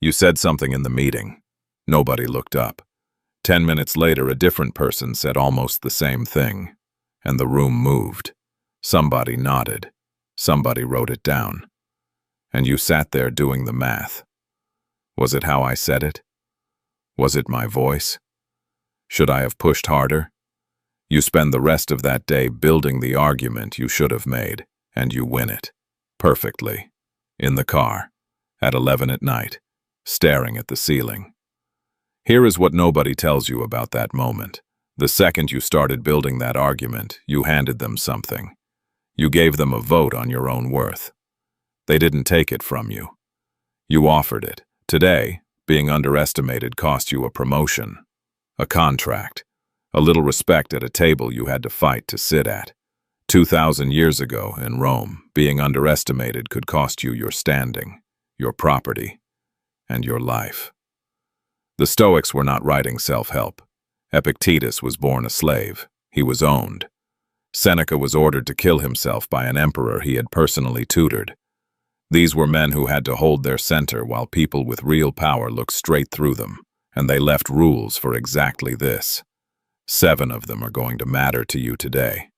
You said something in the meeting. Nobody looked up. 10 minutes later, a different person said almost the same thing, and the room moved. Somebody nodded. Somebody wrote it down. And you sat there doing the math. Was it how I said it? Was it my voice? Should I have pushed harder? You spend the rest of that day building the argument you should have made, and you win it. Perfectly. In the car. At 11 at night. Staring at the ceiling. Here is what nobody tells you about that moment. The second you started building that argument, you handed them something. You gave them a vote on your own worth. They didn't take it from you. You offered it. Today, being underestimated cost you a promotion, a contract, a little respect at a table you had to fight to sit at. 2,000 years ago in Rome, being underestimated could cost you your standing, your property, and your life. The Stoics were not writing self-help. Epictetus was born a slave. He was owned. Seneca was ordered to kill himself by an emperor he had personally tutored. These were men who had to hold their center while people with real power looked straight through them, and they left rules for exactly this. 7 of them are going to matter to you today.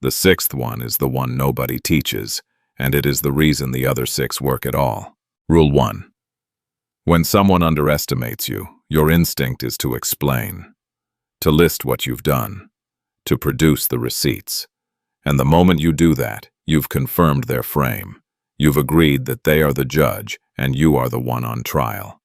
The 6th one is the one nobody teaches, and it is the reason the other 6 work at all. Rule 1. When someone underestimates you, your instinct is to explain, to list what you've done, to produce the receipts. And the moment you do that, you've confirmed their frame. You've agreed that they are the judge and you are the one on trial.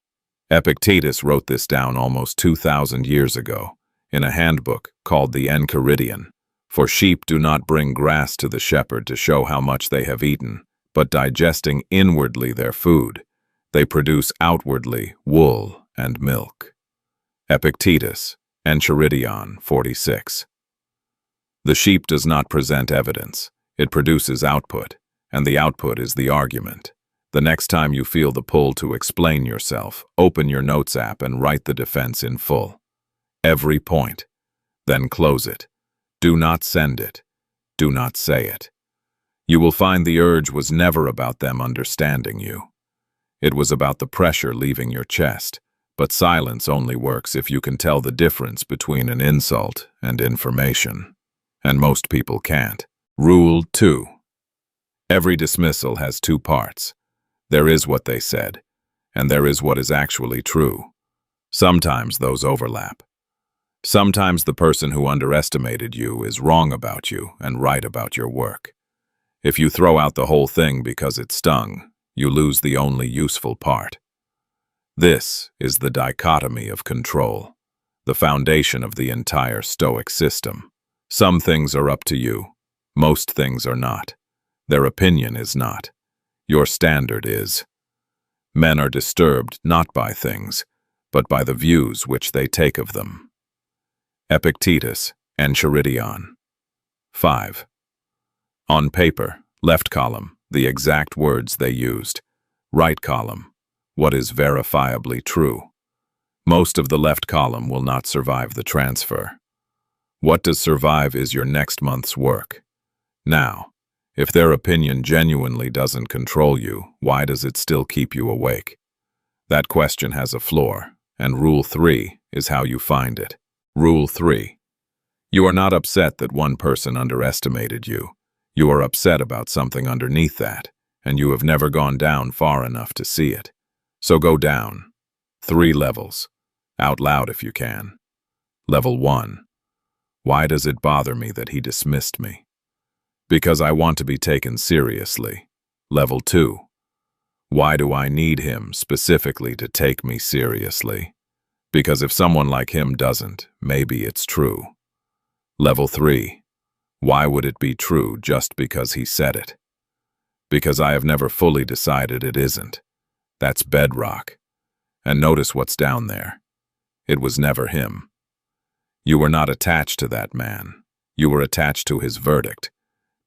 Epictetus wrote this down almost 2,000 years ago in a handbook called the Enchiridion. For sheep do not bring grass to the shepherd to show how much they have eaten, but digesting inwardly their food, they produce outwardly wool and milk. Epictetus, Enchiridion 46. The sheep does not present evidence, it produces output, and the output is the argument. The next time you feel the pull to explain yourself, open your notes app and write the defense in full. Every point. Then close it. Do not send it. Do not say it. You will find the urge was never about them understanding you. It was about the pressure leaving your chest, but silence only works if you can tell the difference between an insult and information. And most people can't. Rule 2. Every dismissal has 2 parts. There is what they said, and there is what is actually true. Sometimes those overlap. Sometimes the person who underestimated you is wrong about you and right about your work. If you throw out the whole thing because it stung, you lose the only useful part. This is the dichotomy of control, the foundation of the entire Stoic system. Some things are up to you. Most things are not. Their opinion is not. Your standard is. Men are disturbed not by things, but by the views which they take of them. Epictetus, Enchiridion. 5. On paper, left column, the exact words they used. Right column, what is verifiably true. Most of the left column will not survive the transfer. What does survive is your next month's work. Now, if their opinion genuinely doesn't control you, why does it still keep you awake? That question has a floor, and Rule 3 is how you find it. Rule 3. You are not upset that one person underestimated you. You are upset about something underneath that, and you have never gone down far enough to see it. So go down. 3 levels. Out loud if you can. Level 1. Why does it bother me that he dismissed me? Because I want to be taken seriously. Level 2. Why do I need him specifically to take me seriously? Because if someone like him doesn't, maybe it's true. Level 3. Why would it be true just because he said it? Because I have never fully decided it isn't. That's bedrock. And notice what's down there. It was never him. You were not attached to that man. You were attached to his verdict,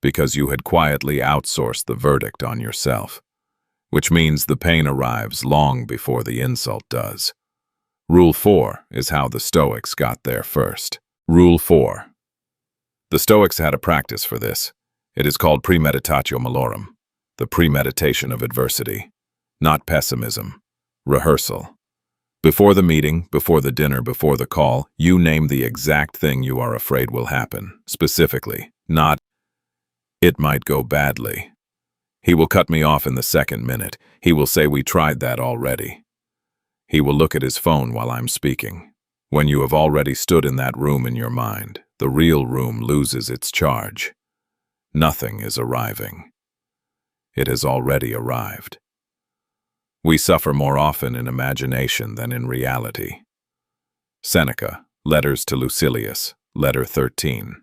because you had quietly outsourced the verdict on yourself, which means the pain arrives long before the insult does. Rule 4 is how the Stoics got there first. Rule 4. The Stoics had a practice for this. It is called premeditatio malorum, the premeditation of adversity. Not pessimism. Rehearsal. Before the meeting, before the dinner, before the call, you name the exact thing you are afraid will happen, specifically, not, "It might go badly. He will cut me off in the second minute. He will say we tried that already. He will look at his phone while I'm speaking." When you have already stood in that room in your mind, the real room loses its charge. Nothing is arriving. It has already arrived. We suffer more often in imagination than in reality. Seneca, Letters to Lucilius, Letter 13.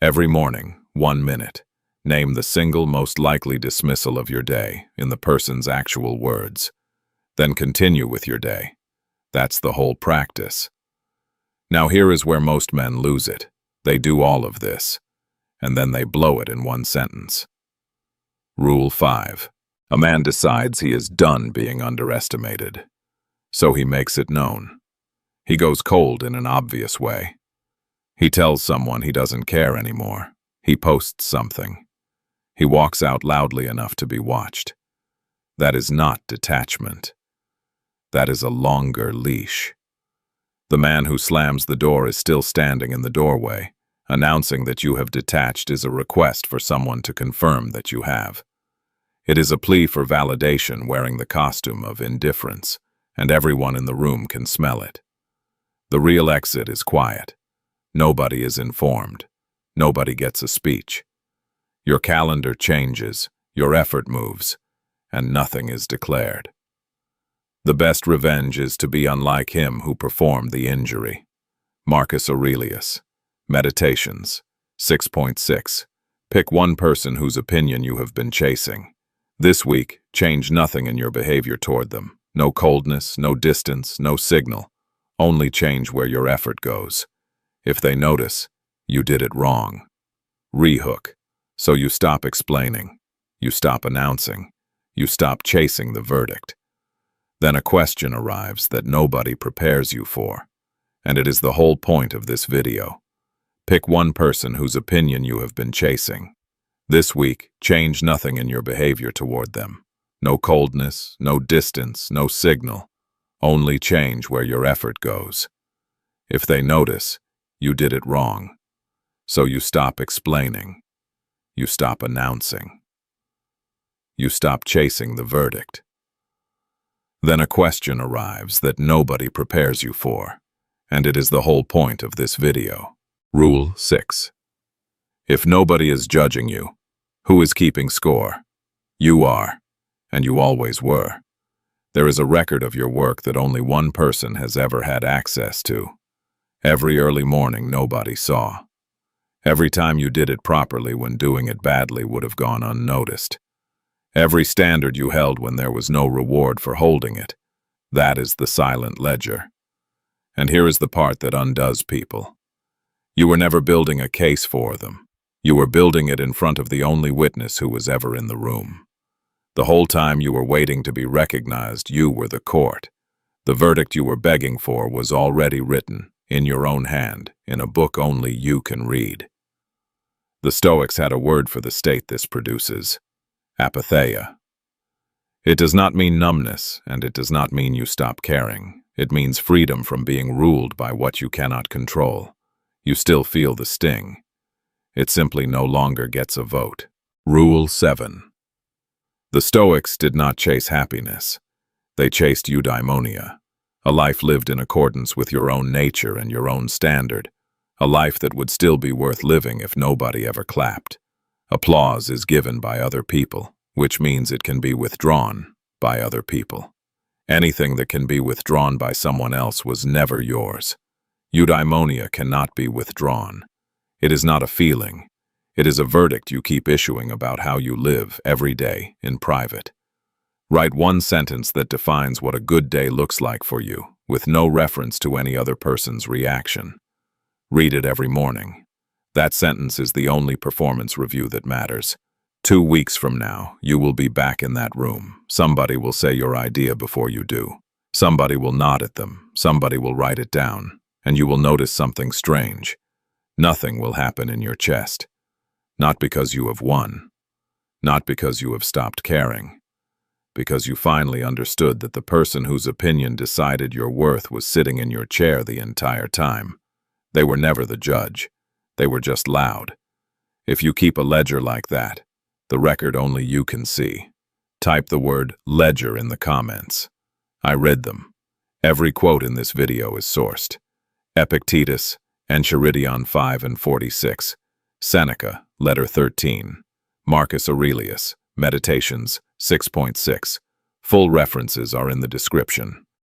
Every morning, 1 minute, name the single most likely dismissal of your day in the person's actual words. Then continue with your day. That's the whole practice. Now here is where most men lose it. They do all of this, and then they blow it in one sentence. Rule 5. A man decides he is done being underestimated, so he makes it known. He goes cold in an obvious way. He tells someone he doesn't care anymore. He posts something. He walks out loudly enough to be watched. That is not detachment. That is a longer leash. The man who slams the door is still standing in the doorway. Announcing that you have detached is a request for someone to confirm that you have. It is a plea for validation wearing the costume of indifference, and everyone in the room can smell it. The real exit is quiet. Nobody is informed. Nobody gets a speech. Your calendar changes, your effort moves, and nothing is declared. The best revenge is to be unlike him who performed the injury. Marcus Aurelius. Meditations. 6.6. Pick one person whose opinion you have been chasing. This week, change nothing in your behavior toward them. No coldness, no distance, no signal. Only change where your effort goes. If they notice, you did it wrong. Rehook. So you stop explaining. You stop announcing. You stop chasing the verdict. Then a question arrives that nobody prepares you for. And it is the whole point of this video. Pick one person whose opinion you have been chasing. This week, change nothing in your behavior toward them. No coldness, no distance, no signal. Only change where your effort goes. If they notice, you did it wrong. So you stop explaining. You stop announcing. You stop chasing the verdict. Then a question arrives that nobody prepares you for, and it is the whole point of this video. Rule 6. If nobody is judging you, who is keeping score? You are, and you always were. There is a record of your work that only one person has ever had access to. Every early morning nobody saw. Every time you did it properly when doing it badly would have gone unnoticed. Every standard you held when there was no reward for holding it. That is the silent ledger. And here is the part that undoes people. You were never building a case for them. You were building it in front of the only witness who was ever in the room. The whole time you were waiting to be recognized, you were the court. The verdict you were begging for was already written, in your own hand, in a book only you can read. The Stoics had a word for the state this produces: apatheia. It does not mean numbness, and it does not mean you stop caring. It means freedom from being ruled by what you cannot control. You still feel the sting. It simply no longer gets a vote. Rule 7. The Stoics did not chase happiness. They chased eudaimonia, a life lived in accordance with your own nature and your own standard, a life that would still be worth living if nobody ever clapped. Applause is given by other people, which means it can be withdrawn by other people. Anything that can be withdrawn by someone else was never yours. Eudaimonia cannot be withdrawn. It is not a feeling. It is a verdict you keep issuing about how you live every day in private. Write one sentence that defines what a good day looks like for you, with no reference to any other person's reaction. Read it every morning. That sentence is the only performance review that matters. 2 weeks from now, you will be back in that room. Somebody will say your idea before you do. Somebody will nod at them. Somebody will write it down. And you will notice something strange. Nothing will happen in your chest. Not because you have won. Not because you have stopped caring. because you finally understood that the person whose opinion decided your worth was sitting in your chair the entire time. They were never the judge. They were just loud. If you keep a ledger like that, the record only you can see. Type the word ledger in the comments. I read them. Every quote in this video is sourced. Epictetus, Enchiridion 5 and 46. Seneca, Letter 13. Marcus Aurelius, Meditations 6.6. Full references are in the description.